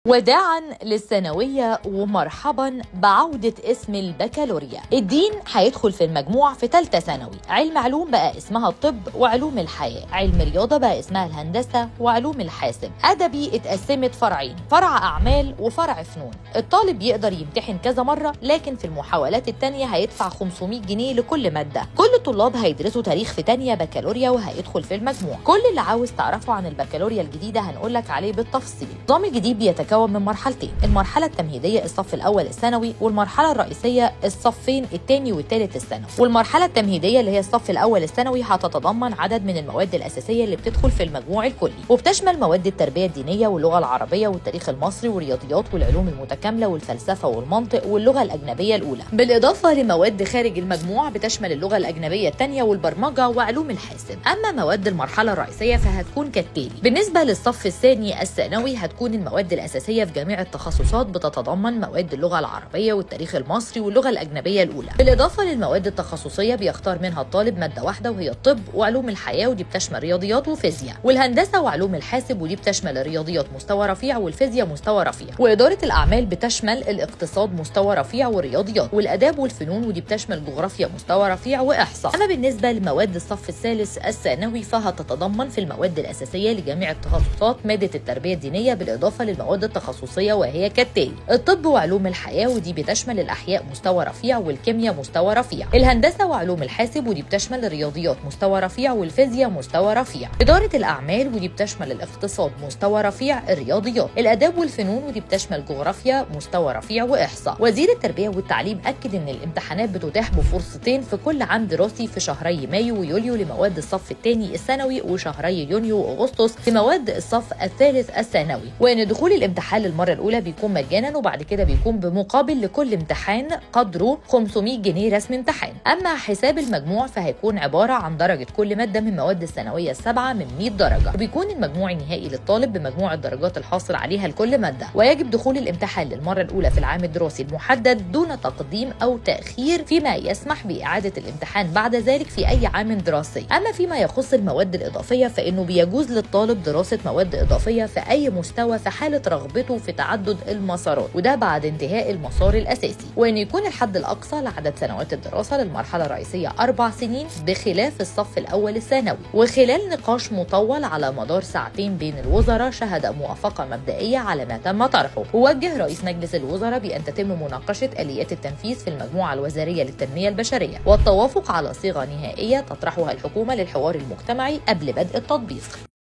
وداعا للثانوية ومرحبا بعودة اسم البكالوريا. الدين هيدخل في المجموع في ثالثة ثانوي. علم علوم بقى اسمها الطب وعلوم الحياة، علم رياضة بقى اسمها الهندسة وعلوم الحاسب، أدبي اتقسمت فرعين، فرع أعمال وفرع فنون. الطالب يقدر يمتحن كذا مرة، لكن في المحاولات التانية هيدفع 500 جنيه لكل مادة. كل الطلاب هيدرسوا تاريخ في تانية بكالوريا وهيدخل في المجموع. كل اللي عاوز تعرفه عن البكالوريا الجديدة هنقولك عليه بالتفصيل. النظام الجديد بيتكون من مرحلتين، المرحلة التمهيدية الصف الأول الثانوي، والمرحلة الرئيسية الصفين الثاني والثالث الثانوي. والمرحلة التمهيدية اللي هي الصف الأول الثانوي هتتضمن عدد من المواد الأساسية اللي بتدخل في المجموع الكلي، وبتشمل مواد التربية الدينية واللغة العربية والتاريخ المصري والرياضيات والعلوم المتكاملة والفلسفة والمنطق واللغة الأجنبية الأولى، بالإضافة لمواد خارج المجموع بتشمل اللغة الأجنبية الثانية والبرمجة وعلوم الحاسب. أما مواد المرحلة الرئيسية فهتكون كالتالي: بالنسبة للصف الثاني الثانوي هتكون المواد الأساسية في جميع التخصصات بتتضمن مواد اللغة العربية والتاريخ المصري واللغة الأجنبية الأولى، بالإضافة للمواد التخصصية بيختار منها الطالب مادة واحدة وهي الطب وعلوم الحياة، ودي بتشمل رياضيات وفيزياء، والهندسة وعلوم الحاسب، ودي بتشمل الرياضيات مستوى رفيع والفيزياء مستوى رفيع، وإدارة الأعمال بتشمل الاقتصاد مستوى رفيع والرياضيات، والآداب والفنون، ودي بتشمل جغرافيا مستوى رفيع وإحصاء. أما بالنسبة لمواد الصف الثالث الثانوي فهتتضمن في المواد الأساسية لجميع التخصصات مادة التربية الدينية، بالإضافة للمواد التخصصية وهي كالتالي: الطب وعلوم الحياة، ودي بتشمل الأحياء مستوى رفيع والكيمياء مستوى رفيع، الهندسة وعلوم الحاسب، ودي بتشمل الرياضيات مستوى رفيع والفيزياء مستوى رفيع، إدارة الأعمال، ودي بتشمل الاقتصاد مستوى رفيع الرياضيات، الآداب والفنون، ودي بتشمل جغرافيا مستوى رفيع وإحصاء. وزير التربية والتعليم أكد إن الامتحانات بتتاح بفرصتين في كل عام دراسي في شهري مايو ويوليو لمواد الصف الثاني الثانوي، وشهري يونيو وأغسطس لمواد الصف الثالث الثانوي، وإن دخول الامتحان للمرة الأولى بيكون مجانا، وبعد كده بيكون بمقابل لكل امتحان قدره 500 جنيه رسم امتحان. أما حساب المجموع فهيكون عبارة عن درجة كل مادة من مواد الثانوية السبعة من 100 درجة، وبيكون المجموع النهائي للطالب بمجموع الدرجات الحاصل عليها لكل مادة. ويجب دخول الامتحان للمرة الأولى في العام الدراسي المحدد دون تقديم أو تأخير، فيما يسمح بإعادة الامتحان بعد ذلك في أي عام دراسي. أما فيما يخص المواد الإضافية فإنه بيجوز للطالب دراسة مواد إضافية في أي مستوى في حالة رغبته في تعدد المسارات، وده بعد انتهاء المسار الأساسي، وأن يكون الحد الأقصى لعدد سنوات الدراسة للمرحلة الرئيسية 4 سنين بخلاف الصف الأول الثانوي، وخلال نقاش مطول على مدار ساعتين بين الوزراء شهد موافقة مبدئية على ما تم طرحه. ووجه رئيس مجلس الوزراء بأن تتم مناقشة آليات التنفيذ في المجموعة الوزارية للتنمية البشرية والتوافق على صيغة نهائية تطرحها الحكومة للحوار المجتمعي قبل بدء التطبيق.